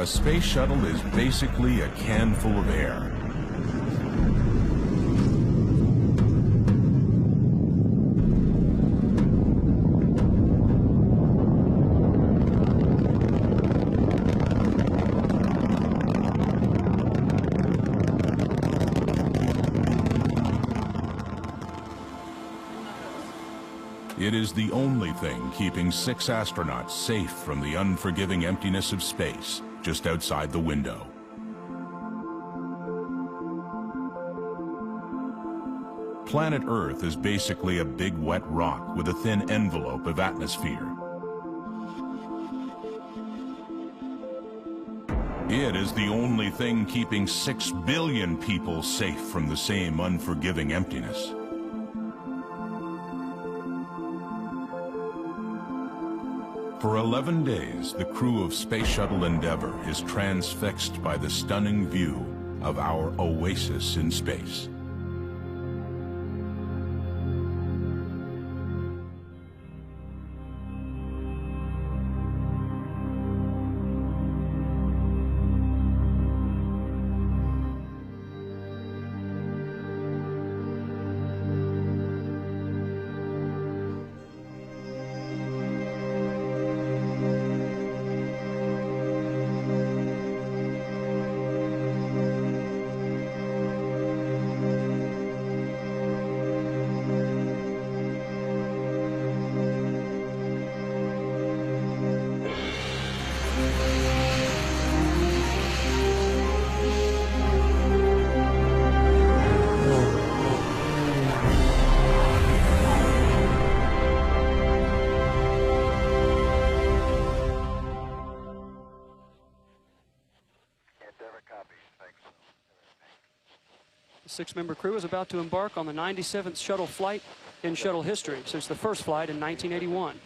A space shuttle is basically a can full of air. It is the only thing keeping 6 astronauts safe from the unforgiving emptiness of space just outside the window. Planet Earth is basically a big wet rock with a thin envelope of atmosphere. It is the only thing keeping 6 billion people safe from the same unforgiving emptiness. For 11 days, the crew of Space Shuttle Endeavour is transfixed by the stunning view of our oasis in space. The 6-member crew is about to embark on the 97th shuttle flight in shuttle history since the first flight in 1981.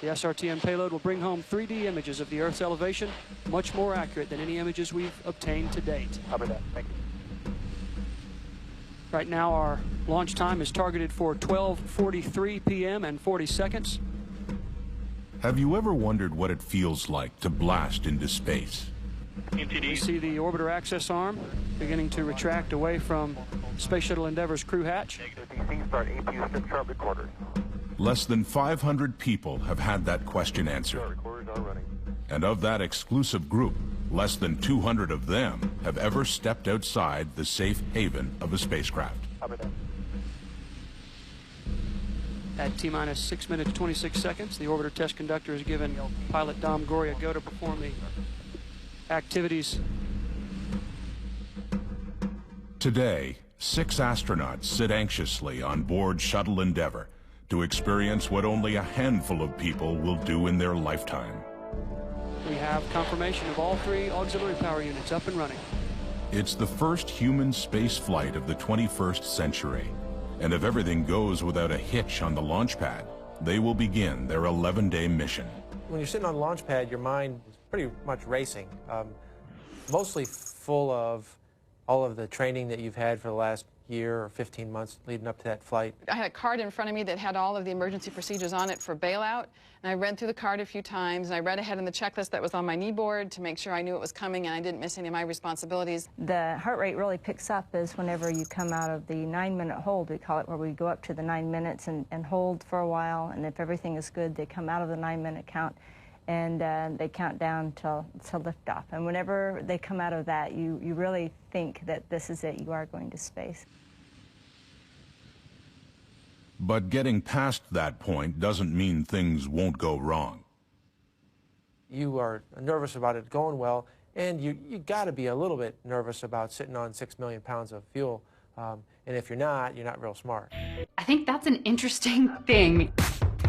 The SRTM payload will bring home 3D images of the Earth's elevation, much more accurate than any images we've obtained to date. Copy that. Thank you. Right now, our launch time is targeted for 12:43 p.m. and 40 seconds. Have you ever wondered what it feels like to blast into space? You see the orbiter access arm beginning to retract away from Space Shuttle Endeavour's crew hatch. Start APU 6 sharp recorder. Less than 500 people have had that question answered. Recorders are running. And of that exclusive group, less than 200 of them have ever stepped outside the safe haven of a spacecraft. Copy that. At T-minus 6 minutes 26 seconds, the orbiter test conductor has given pilot Dom Gory a go to perform the activities. Today, 6 astronauts sit anxiously on board Shuttle Endeavour to experience what only a handful of people will do in their lifetime. We have confirmation of all 3 auxiliary power units up and running. It's the first human space flight of the 21st century, and if everything goes without a hitch on the launch pad, they will begin their 11-day mission. When you're sitting on the launch pad, your mind is pretty much racing, mostly full of all of the training that you've had for the last year or 15 months leading up to that flight. I had a card in front of me that had all of the emergency procedures on it for bailout, and I read through the card a few times, and I read ahead in the checklist that was on my knee board to make sure I knew it was coming and I didn't miss any of my responsibilities. The heart rate really picks up is whenever you come out of the 9-minute hold, we call it, where we go up to the 9 minutes and hold for a while, and if everything is good, they come out of the 9-minute count, and they count down till liftoff. And whenever they come out of that, you really think that this is it, you are going to space. But getting past that point doesn't mean things won't go wrong. You are nervous about it going well, and you got to be a little bit nervous about sitting on 6 million pounds of fuel. And if you're not real smart. I think that's an interesting thing.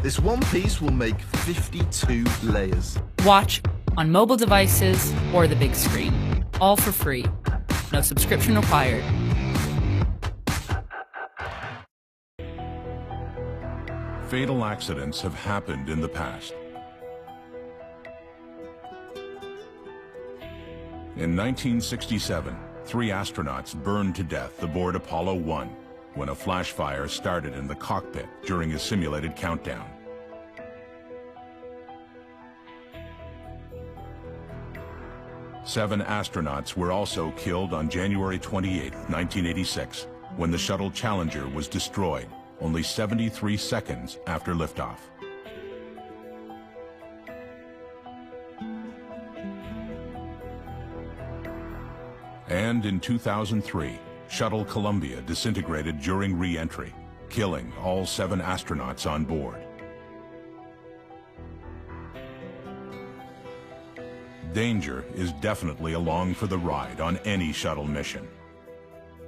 This one piece will make 52 layers. Watch on mobile devices or the big screen. All for free. No subscription required. Fatal accidents have happened in the past. In 1967, 3 astronauts burned to death aboard Apollo 1 when a flash fire started in the cockpit during a simulated countdown. 7 astronauts were also killed on January 28, 1986, when the shuttle Challenger was destroyed only 73 seconds after liftoff. And in 2003, Shuttle Columbia disintegrated during re-entry, killing all 7 astronauts on board. Danger is definitely along for the ride on any shuttle mission.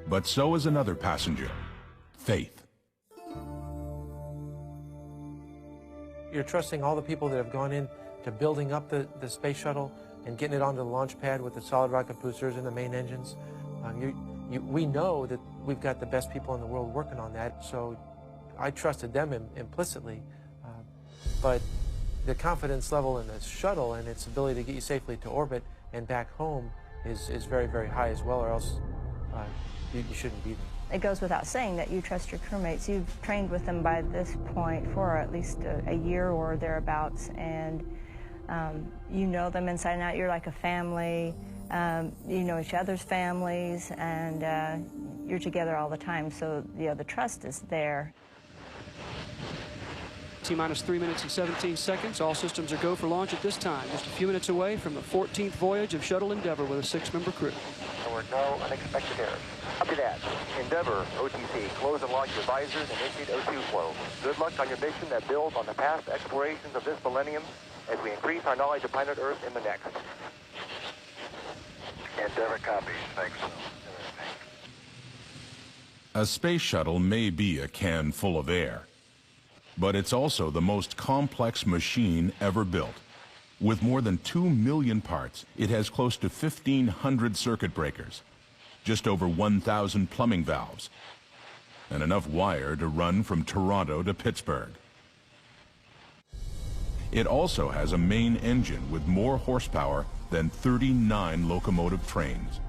But so is another passenger, faith. You're trusting all the people that have gone in to building up the space shuttle and getting it onto the launch pad with the solid rocket boosters and the main engines. We know that we've got the best people in the world working on that, so I trusted them implicitly. But the confidence level in the shuttle and its ability to get you safely to orbit and back home is very, very high as well, or else you shouldn't be there. It goes without saying that you trust your crewmates. You've trained with them by this point for at least a year or thereabouts, and you know them inside and out. You're like a family. You know each other's families, and you're together all the time, so the trust is there. T-minus 3 minutes and 17 seconds. All systems are go for launch at this time. Just a few minutes away from the 14th voyage of Shuttle Endeavour with a 6-member crew. There were no unexpected errors. Copy that. Endeavour, OTC, close and lock your visors and initiate O2 flow. Good luck on your mission that builds on the past explorations of this millennium as we increase our knowledge of planet Earth in the next. Endeavour copies. Thanks. A space shuttle may be a can full of air, but it's also the most complex machine ever built. With more than 2 million parts, it has close to 1,500 circuit breakers, just over 1,000 plumbing valves, and enough wire to run from Toronto to Pittsburgh. It also has a main engine with more horsepower than 39 locomotive trains.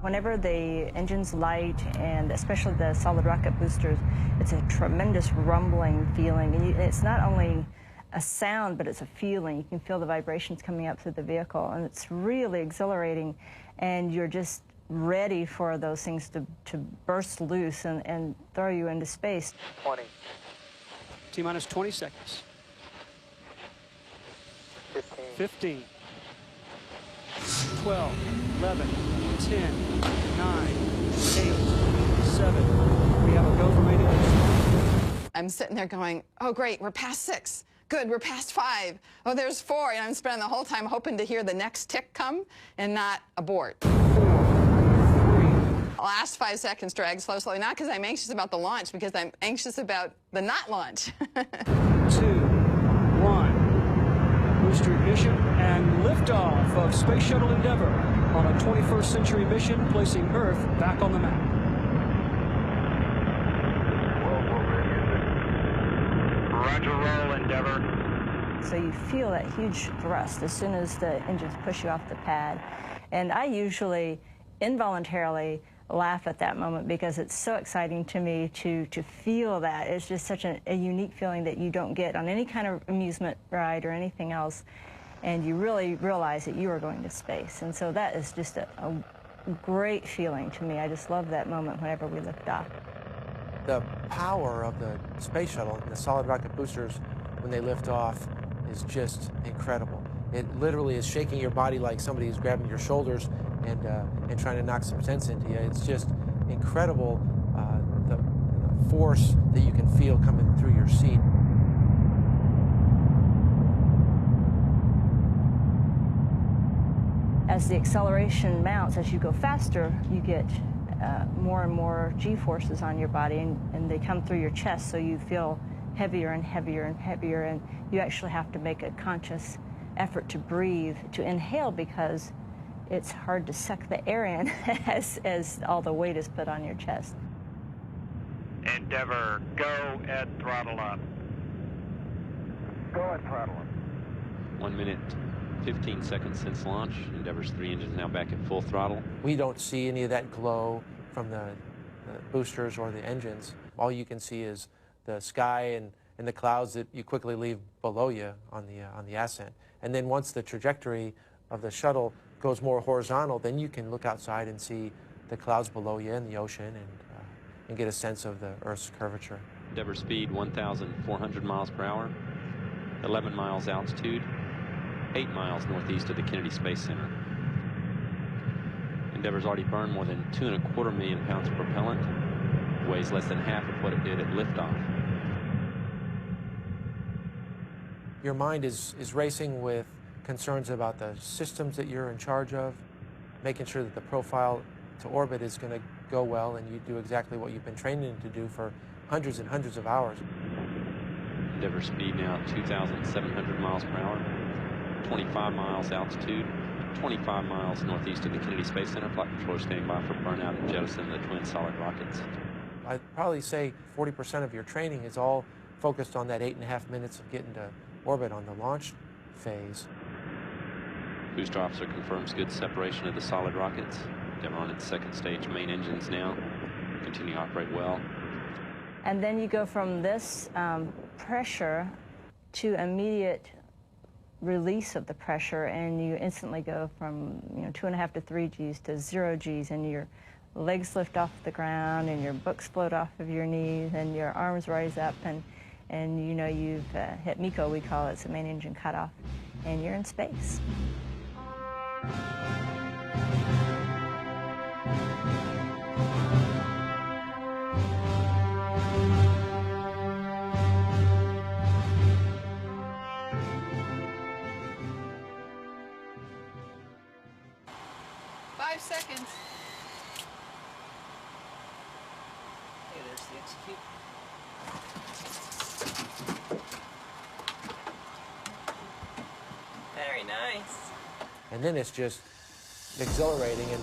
Whenever the engines light, and especially the solid rocket boosters, it's a tremendous rumbling feeling. And it's not only a sound, but it's a feeling. You can feel the vibrations coming up through the vehicle, and it's really exhilarating. And you're just ready for those things to burst loose and throw you into space. 20. T-minus 20 seconds. 15. 12, 11, 10, 9, 8, 7. We have a go for maiden. I'm sitting there going, oh, great, we're past 6. Good, we're past 5. Oh, there's 4. And I'm spending the whole time hoping to hear the next tick come and not abort. 4, 3. Last 5 seconds drag slow, not because I'm anxious about the launch, because I'm anxious about the not launch. 2, 1. Booster ignition and liftoff of Space Shuttle Endeavour on a 21st century mission, placing Earth back on the map. Roger, roll, Endeavour. So you feel that huge thrust as soon as the engines push you off the pad. And I usually involuntarily laugh at that moment because it's so exciting to me to feel that. It's just such a unique feeling that you don't get on any kind of amusement ride or anything else. And you really realize that you are going to space. And so that is just a great feeling to me. I just love that moment whenever we lift off. The power of the space shuttle and the solid rocket boosters when they lift off is just incredible. It literally is shaking your body like somebody is grabbing your shoulders and trying to knock some sense into you. It's just incredible, the force that you can feel coming through your seat. As the acceleration mounts, as you go faster, you get more and more G-forces on your body, and they come through your chest, so you feel heavier and heavier and heavier, and you actually have to make a conscious effort to breathe, to inhale, because it's hard to suck the air in as all the weight is put on your chest. Endeavour, go at throttle up. Go at throttle up. 1 minute, 15 seconds since launch. Endeavour's 3 engines now back at full throttle. We don't see any of that glow from the boosters or the engines. All you can see is the sky and the clouds that you quickly leave below you on the ascent. And then once the trajectory of the shuttle goes more horizontal, then you can look outside and see the clouds below you and the ocean and get a sense of the Earth's curvature. Endeavour speed 1,400 miles per hour, 11 miles altitude, 8 miles northeast of the Kennedy Space Center. Endeavour's already burned more than 2.25 million pounds of propellant, weighs less than half of what it did at liftoff. Your mind is racing with concerns about the systems that you're in charge of, making sure that the profile to orbit is going to go well and you do exactly what you've been training to do for hundreds and hundreds of hours. Endeavour speed now 2,700 miles per hour, 25 miles altitude, 25 miles northeast of the Kennedy Space Center. Flight controller standing by for burnout and jettison of the twin solid rockets. I'd probably say 40% of your training is all focused on that 8.5 minutes of getting to orbit on the launch phase. Booster officer confirms good separation of the solid rockets. Endeavour on its second stage main engines now. Continue to operate well. And then you go from this pressure to immediate release of the pressure, and you instantly go from 2.5 to 3 Gs to 0 Gs, and your legs lift off the ground, and your books float off of your knees, and your arms rise up, and you've hit MECO, we call it, it's the main engine cutoff, and you're in space. Seconds. Hey, there's the execute. Very nice. And then it's just exhilarating and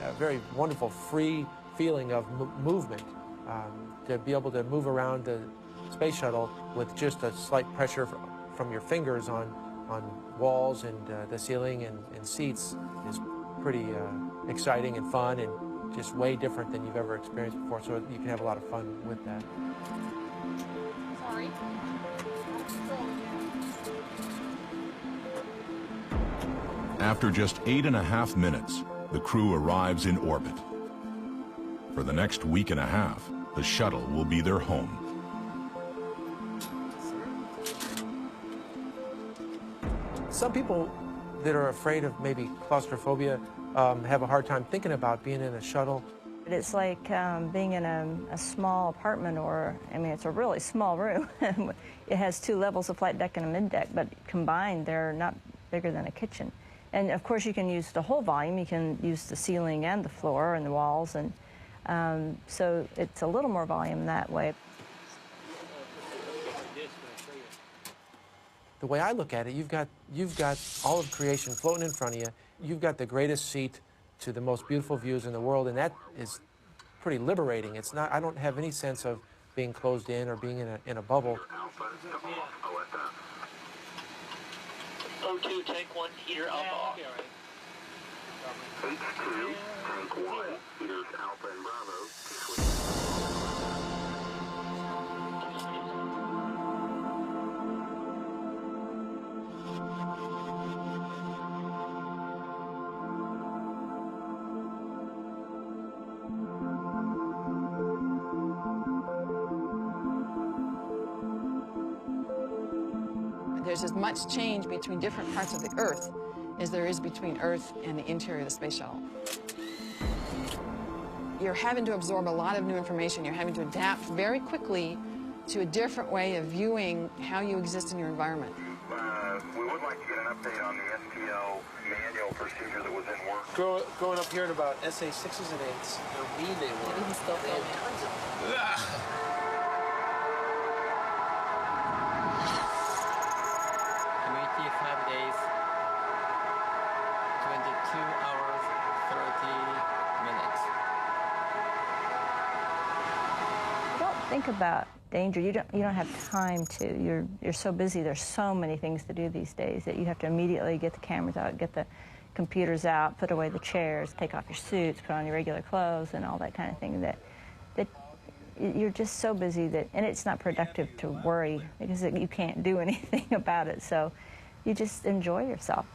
a very wonderful free feeling of movement. To be able to move around the space shuttle with just a slight pressure from your fingers on walls and the ceiling and seats is pretty exciting and fun and just way different than you've ever experienced before, so you can have a lot of fun with that. Sorry. After just 8.5 minutes, the crew arrives in orbit. For the next week and a half, the shuttle will be their home. Some people that are afraid of maybe claustrophobia have a hard time thinking about being in a shuttle. It's like being in a small apartment, or, I mean, it's a really small room. It has 2 levels, a flight deck and a mid-deck, but combined they're not bigger than a kitchen. And of course you can use the whole volume. You can use the ceiling and the floor and the walls, and so it's a little more volume that way. The way I look at it, you've got all of creation floating in front of you. You've got the greatest seat to the most beautiful views in the world, and that is pretty liberating. It's not, I don't have any sense of being closed in or being in a bubble. O2, tank 1, heater alpha off. H2, tank 1, heaters alpha and bravo. There's as much change between different parts of the Earth as there is between Earth and the interior of the space shuttle. You're having to absorb a lot of new information. You're having to adapt very quickly to a different way of viewing how you exist in your environment. We would like to get an update on the STL manual procedure that was in work. Growing up here at about SA 6s and 8s, they're mean they were. They had tons of them. 5 days, 22 hours, 30 minutes. Don't think about danger. You don't have time to. You're so busy. There's so many things to do these days that you have to immediately get the cameras out, get the computers out, put away the chairs, take off your suits, put on your regular clothes, and all that kind of thing. That you're just so busy that, and it's not productive to worry because you can't do anything about it. So you just enjoy yourself.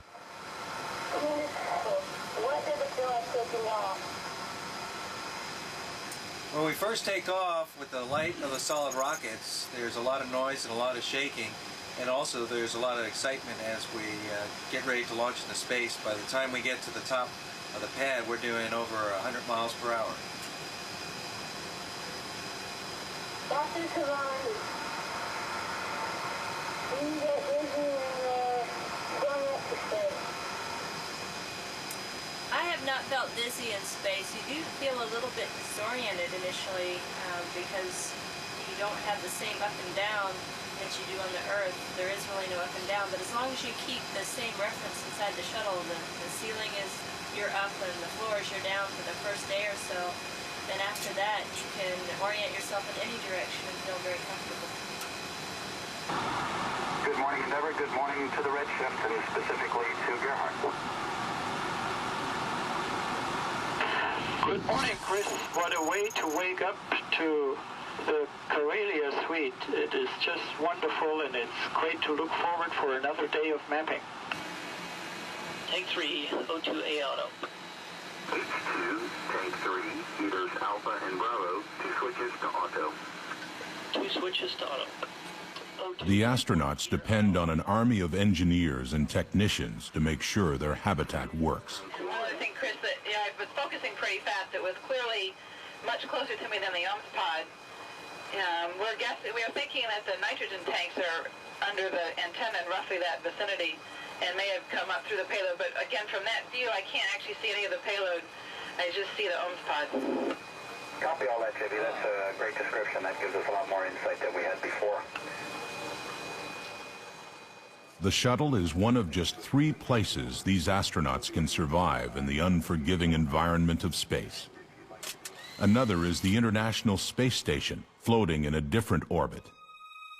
When we first take off with the light of the solid rockets, there's a lot of noise and a lot of shaking, and also there's a lot of excitement as we get ready to launch into space. By the time we get to the top of the pad, we're doing over 100 miles per hour. Dr. Cavani, you get dizzy when going up to space? I have not felt dizzy in space. You do feel a little bit disoriented initially because you don't have the same up and down that you do on the Earth. There is really no up and down, but as long as you keep the same reference inside the shuttle, the ceiling is you're up and the floor is you're down for the first day or so, then after that you can orient yourself in any direction and feel very comfortable. Good morning, Endeavour. Good morning to the Redshift and specifically to Gerhardt. Good morning, Chris. What a way to wake up to the Corellia suite. It is just wonderful, and it's great to look forward for another day of mapping. Tank 3, O2A auto. H2, Tank 3, heaters Alpha and Bravo, 2 switches to auto. 2 switches to auto. The astronauts depend on an army of engineers and technicians to make sure their habitat works. I think, Chris, that I was focusing pretty fast. It was clearly much closer to me than the OMS pod. We are thinking that the nitrogen tanks are under the antenna in roughly that vicinity and may have come up through the payload. But again, from that view, I can't actually see any of the payload. I just see the OMS pod. Copy all that, JB. That's a great description. That gives us a lot more insight than we had before. The shuttle is one of just 3 places these astronauts can survive in the unforgiving environment of space. Another is the International Space Station, floating in a different orbit.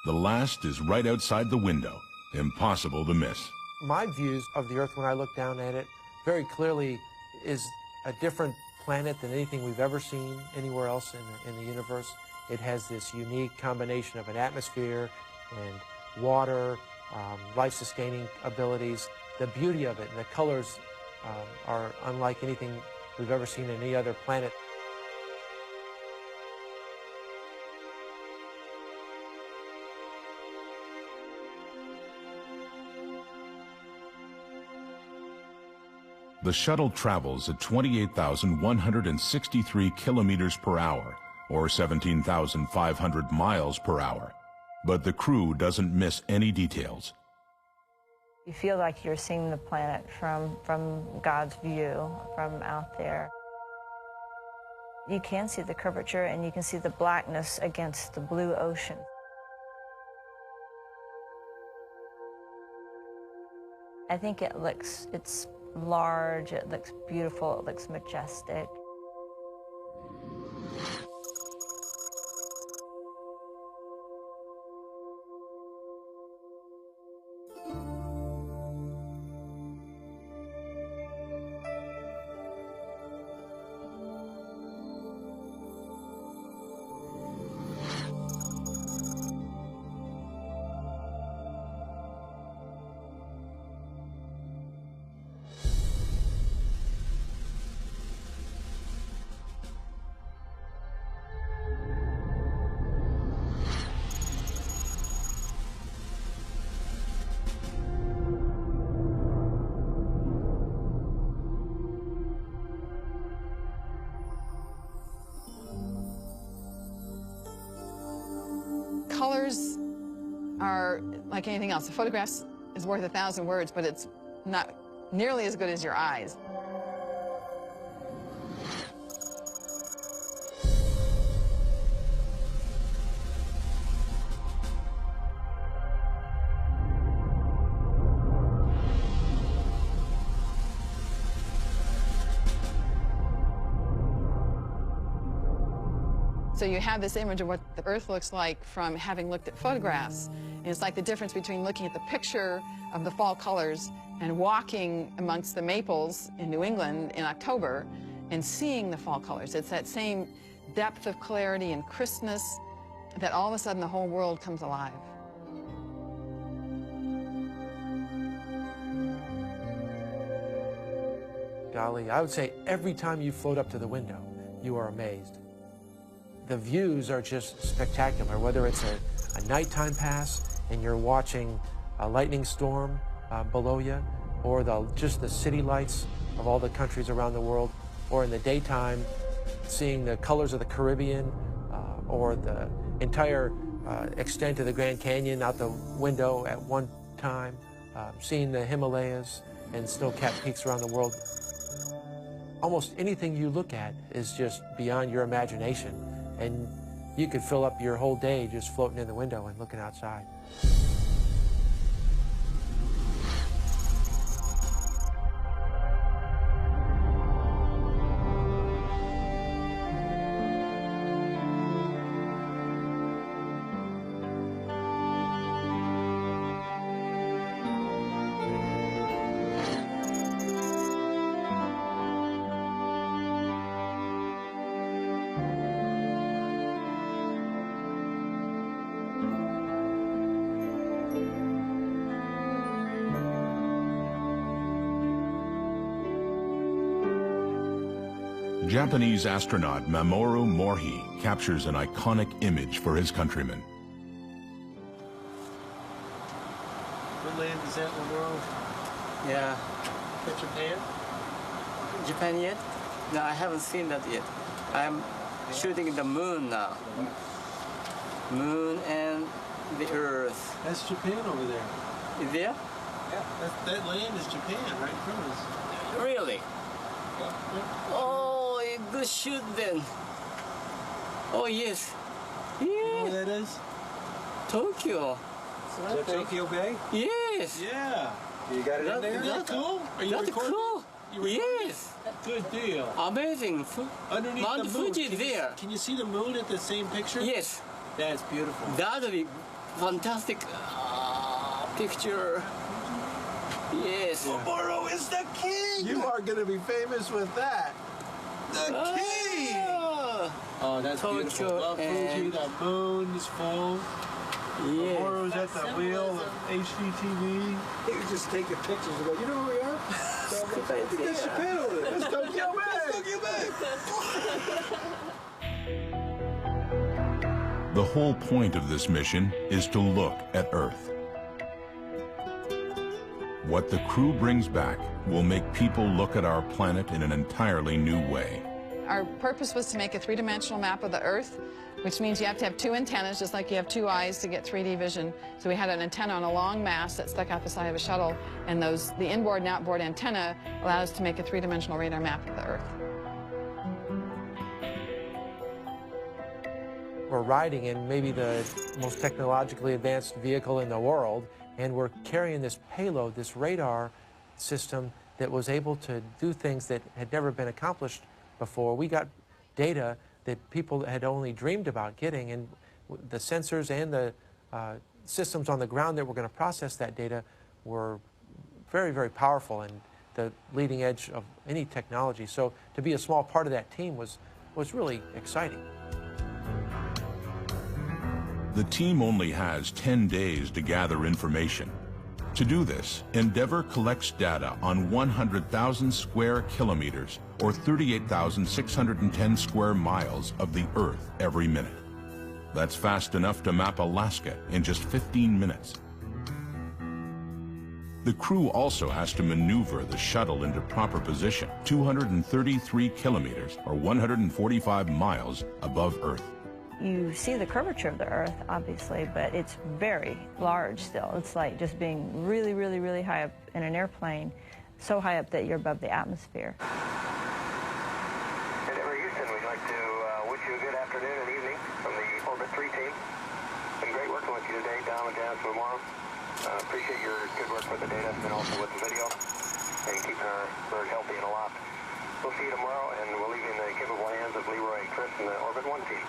The last is right outside the window, impossible to miss. My views of the Earth when I look down at it very clearly is a different planet than anything we've ever seen anywhere else in the universe. It has this unique combination of an atmosphere and water, life-sustaining abilities. The beauty of it and the colors are unlike anything we've ever seen in any other planet. The shuttle travels at 28,163 kilometers per hour, or 17,500 miles per hour. But the crew doesn't miss any details. You feel like you're seeing the planet from God's view, from out there. You can see the curvature and you can see the blackness against the blue ocean. I think it's large, it looks beautiful, it looks majestic. Colors are like anything else. A photograph is worth 1,000 words, but it's not nearly as good as your eyes. So you have this image of what the Earth looks like from having looked at photographs. And it's like the difference between looking at the picture of the fall colors and walking amongst the maples in New England in October and seeing the fall colors. It's that same depth of clarity and crispness that all of a sudden the whole world comes alive. Golly, I would say every time you float up to the window, you are amazed. the views are just spectacular, whether it's a nighttime pass and you're watching a lightning storm below you, or just the city lights of all the countries around the world, or in the daytime, seeing the colors of the Caribbean, or the entire extent of the Grand Canyon out the window at one time, seeing the Himalayas and snow-capped peaks around the world. Almost anything you look at is just beyond your imagination, and you could fill up your whole day just floating in the window and looking outside. Japanese astronaut Mamoru Morihei captures an iconic image for his countrymen. What land is that in the world? Yeah. Is that Japan? Japan yet? No, I haven't seen that yet. I'm shooting the moon now. Moon and the Earth. That's Japan over there. Is there? Yeah. That land is Japan, right in front of us. Really? Oh, good shoot then. Oh, yes. Yeah. You know where that is? Tokyo. Is that Tokyo Bay? Yes. Yeah. You got it in there? That's cool. Are you that's recording? cool. Yes. Good deal. Amazing. Underneath Mount the moon, Fuji is there. Can you see the moon at the same picture? Yes. That's beautiful. That'll be fantastic picture. Yes. Mamoru is the king! You are going to be famous with that. The king! Oh, that's Tokyo beautiful. Mount Fuji, the moon is full. Yes. Mamoru's at the wheel of HDTV. He was just taking pictures and go, you know where we are? That's Japan over there. That's Tokyo Bay. That's Tokyo Bay. The whole point of this mission is to look at Earth. What the crew brings back will make people look at our planet in an entirely new way. Our purpose was to make a three-dimensional map of the Earth, which means you have to have two antennas, just like you have two eyes to get 3D vision. So we had an antenna on a long mast that stuck out the side of a shuttle, and the inboard and outboard antenna allowed us to make a three-dimensional radar map of the Earth. We're riding in maybe the most technologically advanced vehicle in the world, and we're carrying this payload, this radar system that was able to do things that had never been accomplished before. We got data that people had only dreamed about getting, and the sensors and the systems on the ground that were going to process that data were very, very powerful and the leading edge of any technology. So to be a small part of that team was really exciting. The team only has 10 days to gather information. To do this, Endeavour collects data on 100,000 square kilometers, or 38,610 square miles of the Earth every minute. That's fast enough to map Alaska in just 15 minutes. The crew also has to maneuver the shuttle into proper position, 233 kilometers, or 145 miles above Earth. You see the curvature of the Earth, obviously, but it's very large still. It's like just being really, really, really high up in an airplane, so high up that you're above the atmosphere. Endeavour Houston, we'd like to wish you a good afternoon and evening from the Orbit 3 team. It's been great working with you today, Dom and Jazz tomorrow. Appreciate your good work with the data and also with the video and keeping our bird healthy and aloft. We'll see you tomorrow, and we'll leave you in the capable hands of Leroy Chris and the Orbit 1 team.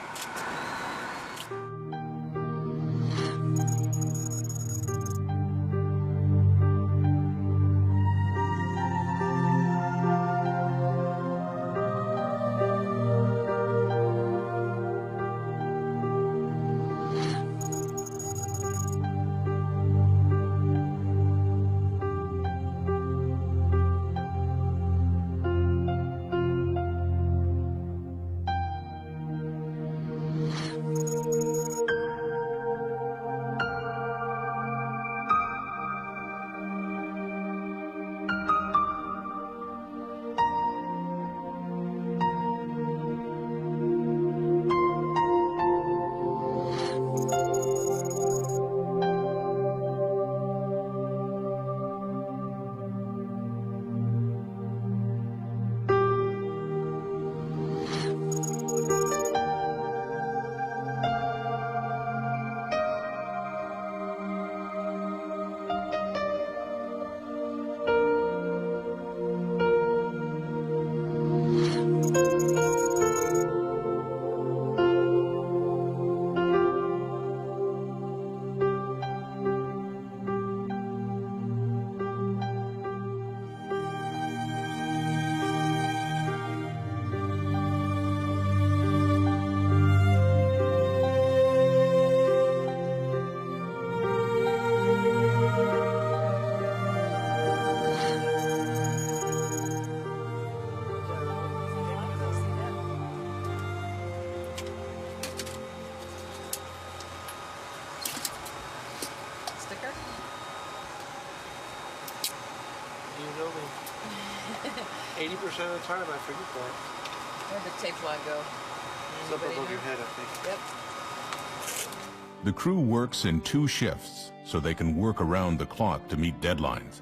of the time, I forget that. Where'd the tape line go? It's up above your head, I think. Yep. The crew works in 2 shifts, so they can work around the clock to meet deadlines.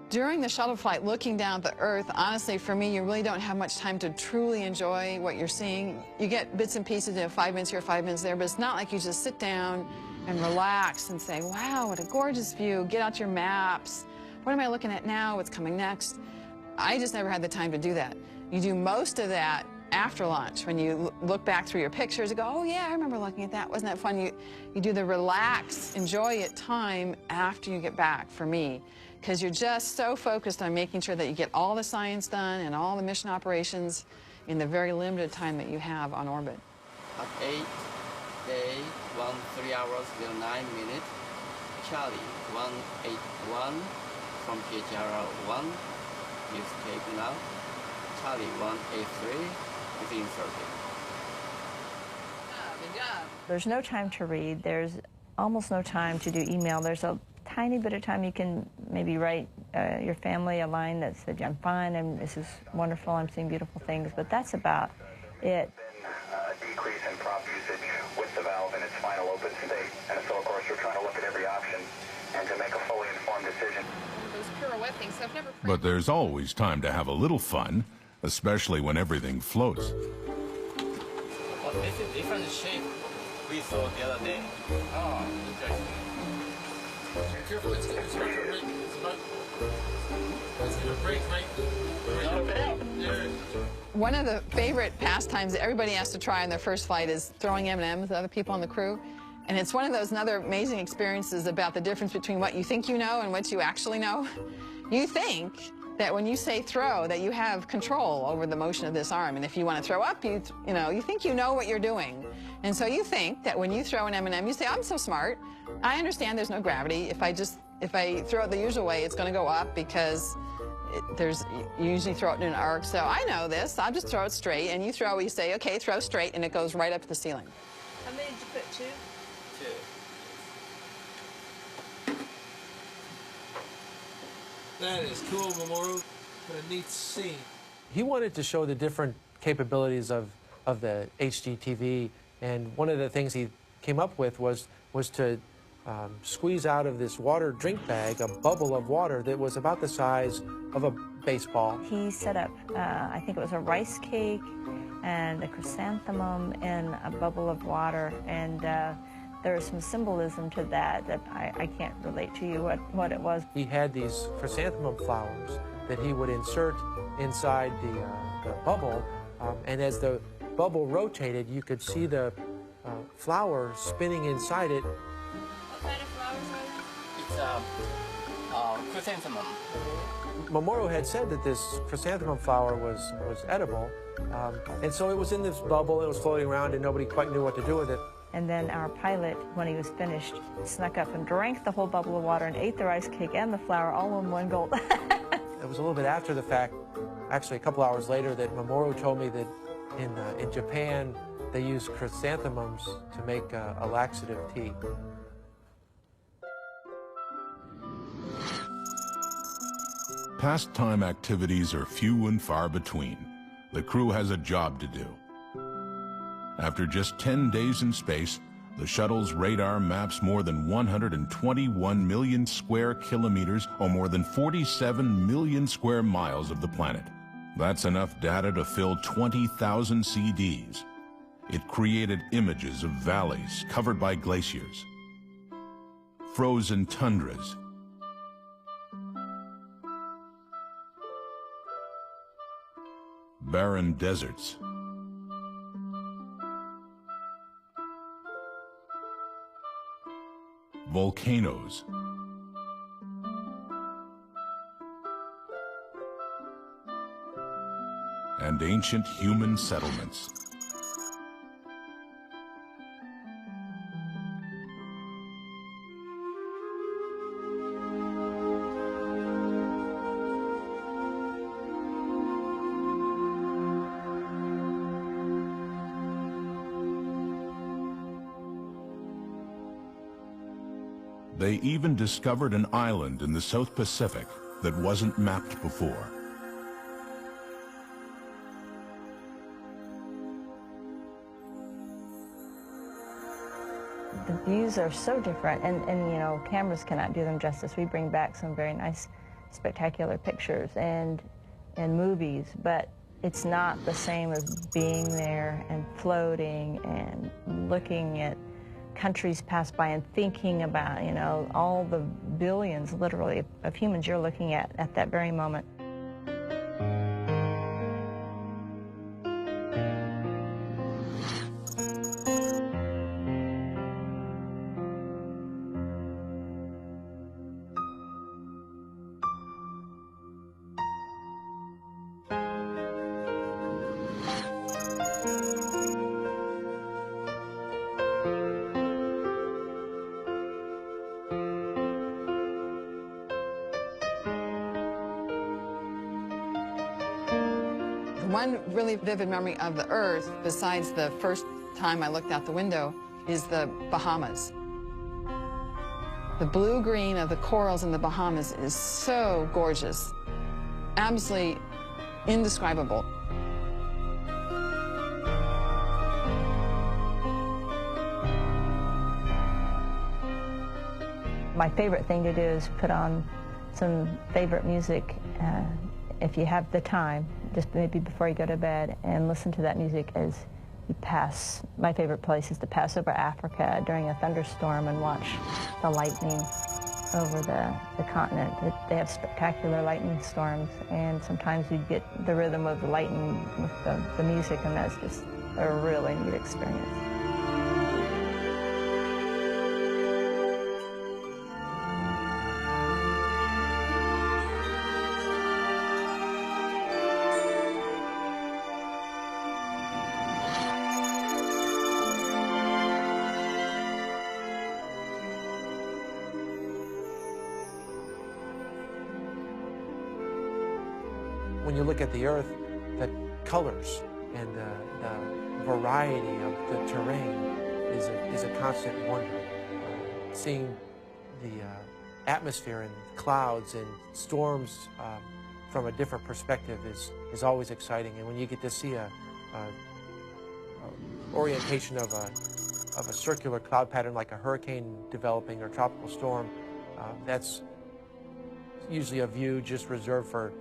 During the shuttle flight, looking down at the Earth, honestly, for me, you really don't have much time to truly enjoy what you're seeing. You get bits and pieces, 5 minutes here, 5 minutes there, but it's not like you just sit down and relax and say, wow, what a gorgeous view. Get out your maps. What am I looking at now? What's coming next? I just never had the time to do that. You do most of that after lunch, when you look back through your pictures and go, oh yeah, I remember looking at that. Wasn't that fun? You do the relax, enjoy it time after you get back, for me, because you're just so focused on making sure that you get all the science done and all the mission operations in the very limited time that you have on orbit. At 8 day, 3 hours, 9 minutes. Charlie 181 from PHR 1 is taken out. Charlie 183 is inserted. Good job. There's no time to read. There's almost no time to do email. There's a tiny bit of time you can maybe write your family a line that said, I'm fine, and this is wonderful, I'm seeing beautiful things, but that's about it. A decrease in prop usage with the valve in its final open state. And so, of course, we're trying to look at every option and to make a fully informed decision. Those pirouette things, I've never... But there's always time to have a little fun, especially when everything floats. Oh, this is different shape we saw the other day. Oh, interesting. Careful, it's going to break. It's going to break right there. One of the favorite pastimes that everybody has to try on their first flight is throwing M&Ms at other people on the crew. And it's one of those another amazing experiences about the difference between what you think you know and what you actually know. You think that when you say throw, that you have control over the motion of this arm. And if you want to throw up, you think you know what you're doing. And so you think that when you throw an M&M, you say, I'm so smart. I understand there's no gravity. If I throw it the usual way, it's going to go up because you usually throw it in an arc. So I know this. I'll just throw it straight. And you say, okay, throw straight, and it goes right up to the ceiling. How many did you put? 2? 2. That is cool, Mamoru. What a neat scene. He wanted to show the different capabilities of the HDTV, and one of the things he came up with was to squeeze out of this water drink bag a bubble of water that was about the size of a baseball. He set up, I think it was a rice cake and a chrysanthemum in a bubble of water, and there is some symbolism to that I can't relate to you what it was. He had these chrysanthemum flowers that he would insert inside the bubble, and as the bubble rotated, you could see the flower spinning inside it. What kind of flowers are It's chrysanthemum. Mamoru had said that this chrysanthemum flower was edible, and so it was in this bubble, it was floating around, and nobody quite knew what to do with it. And then our pilot, when he was finished, snuck up and drank the whole bubble of water and ate the rice cake and the flour all in one gulp. It was a little bit after the fact, actually a couple hours later, that Mamoru told me that in Japan they use chrysanthemums to make a laxative tea. Pastime activities are few and far between. The crew has a job to do. After just 10 days in space, the shuttle's radar maps more than 121 million square kilometers, or more than 47 million square miles of the planet. That's enough data to fill 20,000 CDs. It created images of valleys covered by glaciers, frozen tundras, barren deserts, volcanoes, and ancient human settlements. They even discovered an island in the South Pacific that wasn't mapped before. the views are so different, and you know, cameras cannot do them justice. We bring back some very nice, spectacular pictures and movies, but it's not the same as being there and floating and looking at countries pass by and thinking about, you know, all the billions, literally, of humans you're looking at that very moment. One really vivid memory of the Earth, besides the first time I looked out the window, is the Bahamas. The blue-green of the corals in the Bahamas is so gorgeous, absolutely indescribable. My favorite thing to do is put on some favorite music if you have the time, just maybe before you go to bed, and listen to that music as you pass. My favorite place is to pass over Africa during a thunderstorm and watch the lightning over the continent. They have spectacular lightning storms, and sometimes you get the rhythm of the lightning with the music, and that's just a really neat experience. When you look at the Earth, the colors and the variety of the terrain is a constant wonder. Seeing the atmosphere and clouds and storms from a different perspective is always exciting. And when you get to see a orientation of a circular cloud pattern like a hurricane developing or tropical storm, that's usually a view just reserved for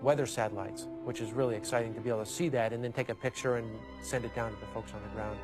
weather satellites, which is really exciting to be able to see that and then take a picture and send it down to the folks on the ground.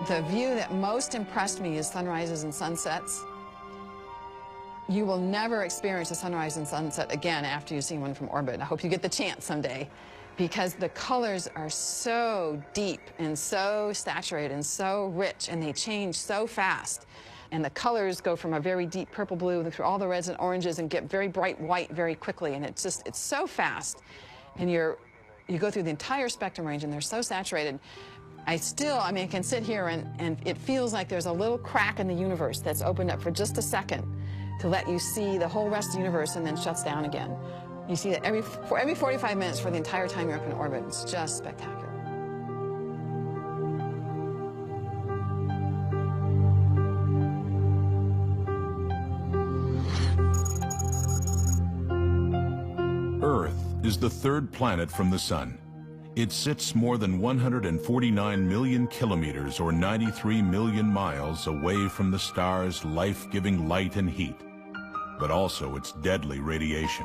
The view that most impressed me is sunrises and sunsets. You will never experience a sunrise and sunset again after you've seen one from orbit. I hope you get the chance someday, because the colors are so deep and so saturated and so rich, and they change so fast. And the colors go from a very deep purple blue through all the reds and oranges and get very bright white very quickly, and it's so fast. And you go through the entire spectrum range, and they're so saturated. I can sit here and it feels like there's a little crack in the universe that's opened up for just a second to let you see the whole rest of the universe, and then shuts down again. You see that every 45 minutes for the entire time you're up in orbit. It's just spectacular. Earth is the third planet from the Sun. It sits more than 149 million kilometers or 93 million miles away from the star's life-giving light and heat, but also its deadly radiation.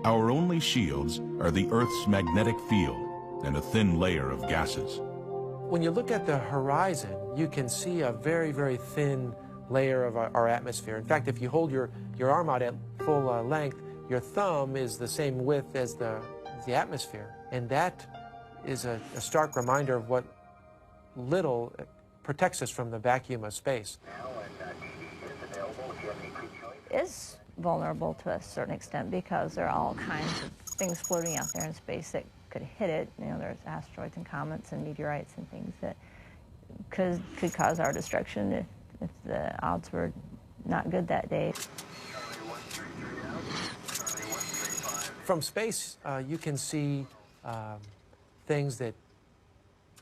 Our only shields are the Earth's magnetic field and a thin layer of gases. When you look at the horizon, you can see a very, very thin layer of our atmosphere. In fact, if you hold your arm out at full length, your thumb is the same width as the atmosphere, and that is a stark reminder of what little protects us from the vacuum of space. It's vulnerable to a certain extent because there are all kinds of things floating out there in space that could hit it. You know, there's asteroids and comets and meteorites and things that could cause our destruction if the odds were not good that day. From space, you can see things that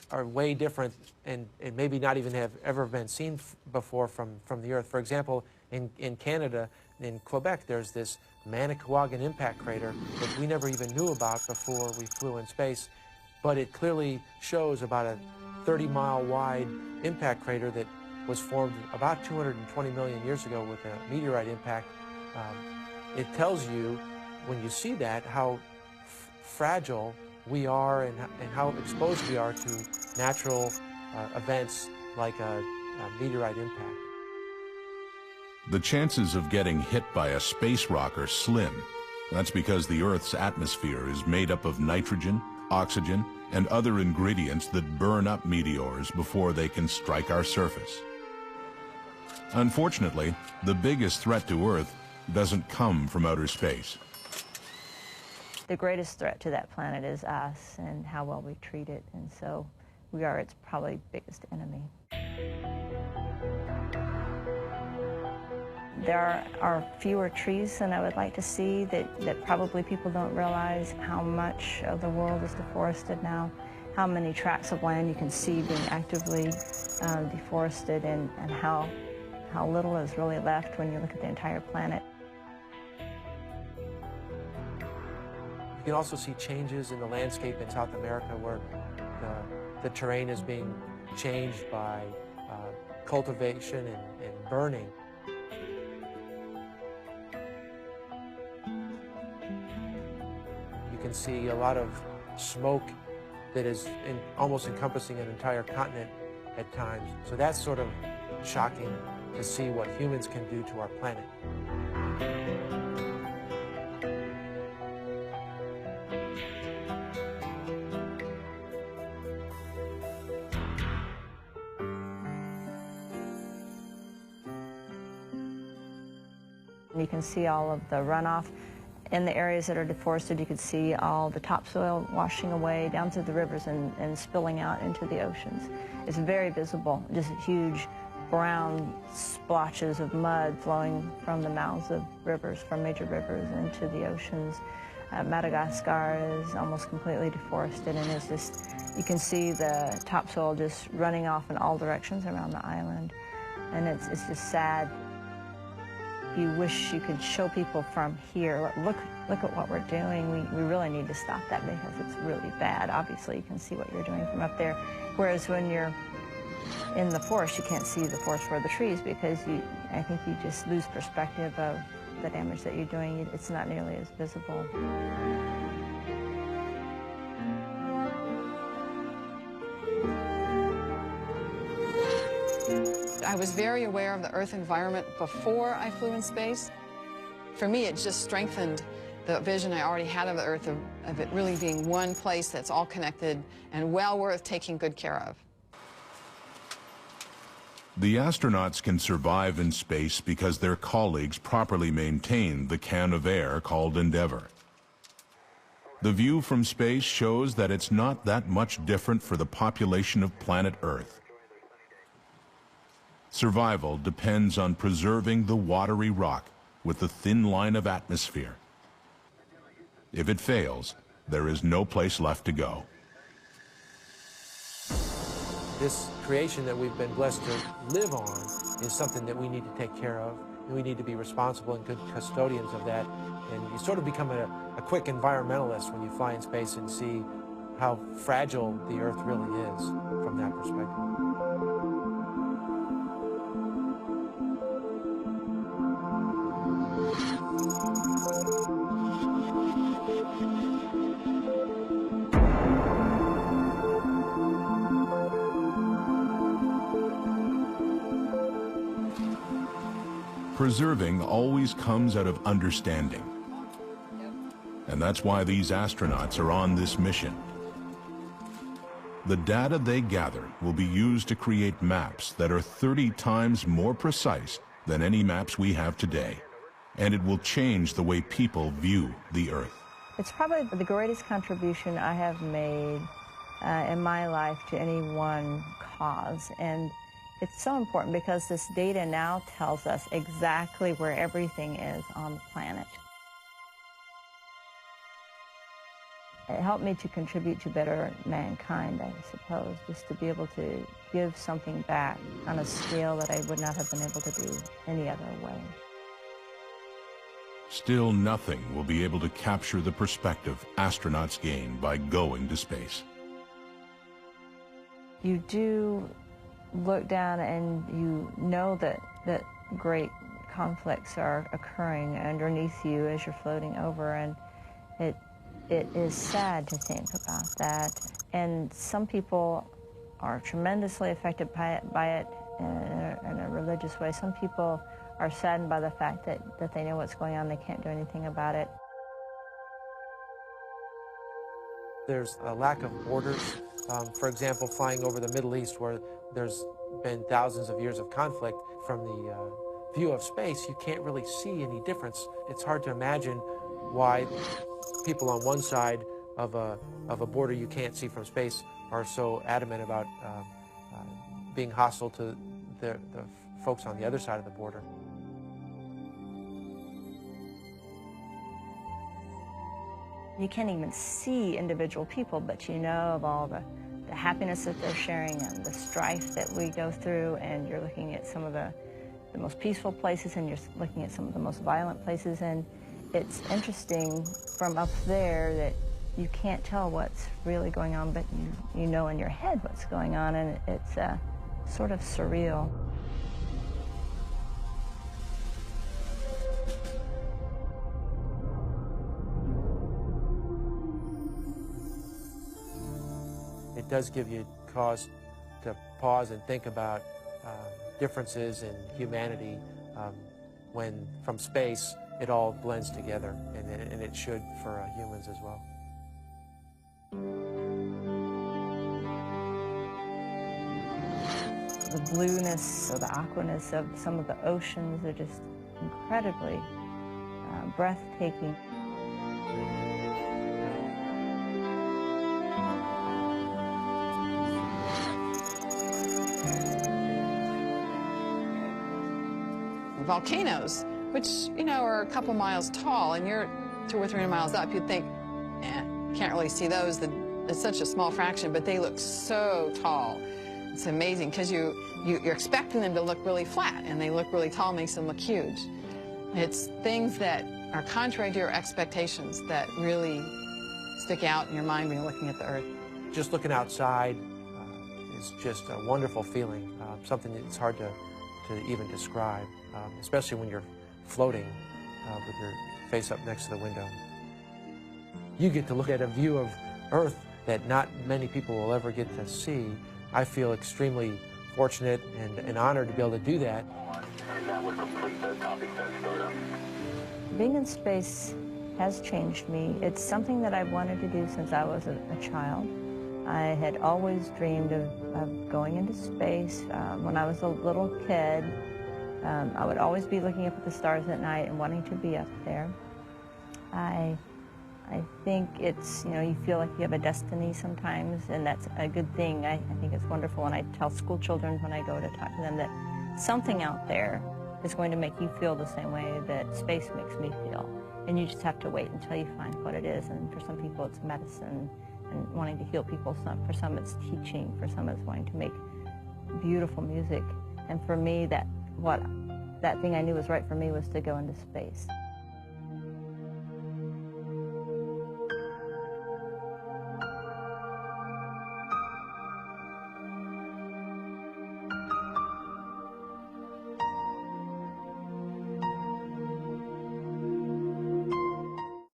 are way different and maybe not even have ever been seen before from the Earth. For example, in Canada, in Quebec, there's this Manicouagan impact crater that we never even knew about before we flew in space, but it clearly shows about a 30-mile wide impact crater that was formed about 220 million years ago with a meteorite impact. It tells you, when you see that, how fragile we are and how exposed we are to natural events like a meteorite impact. The chances of getting hit by a space rock are slim. That's because the Earth's atmosphere is made up of nitrogen, oxygen, and other ingredients that burn up meteors before they can strike our surface. Unfortunately, the biggest threat to Earth doesn't come from outer space. The greatest threat to that planet is us and how well we treat it, and so we are its probably biggest enemy. There are fewer trees than I would like to see, that probably people don't realize how much of the world is deforested now, how many tracts of land you can see being actively deforested, and how little is really left when you look at the entire planet. You can also see changes in the landscape in South America where the terrain is being changed by cultivation and burning. You can see a lot of smoke that is almost encompassing an entire continent at times. So that's sort of shocking to see what humans can do to our planet. You can see all of the runoff. In the areas that are deforested, you can see all the topsoil washing away down through the rivers and spilling out into the oceans. It's very visible, just huge brown splotches of mud flowing from the mouths of rivers, from major rivers into the oceans. Madagascar is almost completely deforested, and it's just, you can see the topsoil just running off in all directions around the island, and it's just sad. You wish you could show people from here, look at what we're doing. We really need to stop that because it's really bad. Obviously, you can see what you're doing from up there. Whereas when you're in the forest, you can't see the forest for the trees because I think you just lose perspective of the damage that you're doing. It's not nearly as visible. I was very aware of the Earth environment before I flew in space. For me, it just strengthened the vision I already had of the Earth, of it really being one place that's all connected and well worth taking good care of. The astronauts can survive in space because their colleagues properly maintain the can of air called Endeavour. The view from space shows that it's not that much different for the population of planet Earth. Survival depends on preserving the watery rock with the thin line of atmosphere. If it fails, there is no place left to go. This creation that we've been blessed to live on is something that we need to take care of. We need to be responsible and good custodians of that. And you sort of become a quick environmentalist when you fly in space and see how fragile the Earth really is from that perspective. Preserving always comes out of understanding. And that's why these astronauts are on this mission. The data they gather will be used to create maps that are 30 times more precise than any maps we have today. And it will change the way people view the Earth. It's probably the greatest contribution I have made in my life to any one cause. And it's so important because this data now tells us exactly where everything is on the planet. It helped me to contribute to better mankind, I suppose, just to be able to give something back on a scale that I would not have been able to do any other way. Still, nothing will be able to capture the perspective astronauts gain by going to space. You do look down and you know that great conflicts are occurring underneath you as you're floating over, and it is sad to think about that. And some people are tremendously affected by it in a religious way. Some people are saddened by the fact that they know what's going on, they can't do anything about it. There's a lack of borders. For example, flying over the Middle East, where there's been thousands of years of conflict, from the view of space, you can't really see any difference. It's hard to imagine why people on one side of a border you can't see from space are so adamant about being hostile to the folks on the other side of the border. You can't even see individual people, but you know of all the happiness that they're sharing and the strife that we go through, and you're looking at some of the most peaceful places and you're looking at some of the most violent places, and it's interesting from up there that you can't tell what's really going on, but you know in your head what's going on, and it's sort of surreal. It does give you cause to pause and think about differences in humanity when, from space, it all blends together, and it should for humans as well. The blueness or the aquaness of some of the oceans are just incredibly breathtaking. Volcanoes, which, you know, are a couple miles tall, and you're 200 or 300 miles up, you'd think, can't really see those. It's such a small fraction, but they look so tall. It's amazing because you're expecting them to look really flat, and they look really tall, makes them look huge. It's things that are contrary to your expectations that really stick out in your mind when you're looking at the Earth. Just looking outside is just a wonderful feeling, something that's hard to even describe, especially when you're floating with your face up next to the window. You get to look at a view of Earth that not many people will ever get to see. I feel extremely fortunate and honored to be able to do that. Being in space has changed me. It's something that I've wanted to do since I was a child. I had always dreamed of going into space. When I was a little kid, I would always be looking up at the stars at night and wanting to be up there. I think it's, you know, you feel like you have a destiny sometimes, and that's a good thing. I think it's wonderful, and I tell school children when I go to talk to them that something out there is going to make you feel the same way that space makes me feel. And you just have to wait until you find what it is. And for some people it's medicine and wanting to heal people. For some it's teaching. For some it's wanting to make beautiful music. And for me, that thing I knew was right for me was to go into space.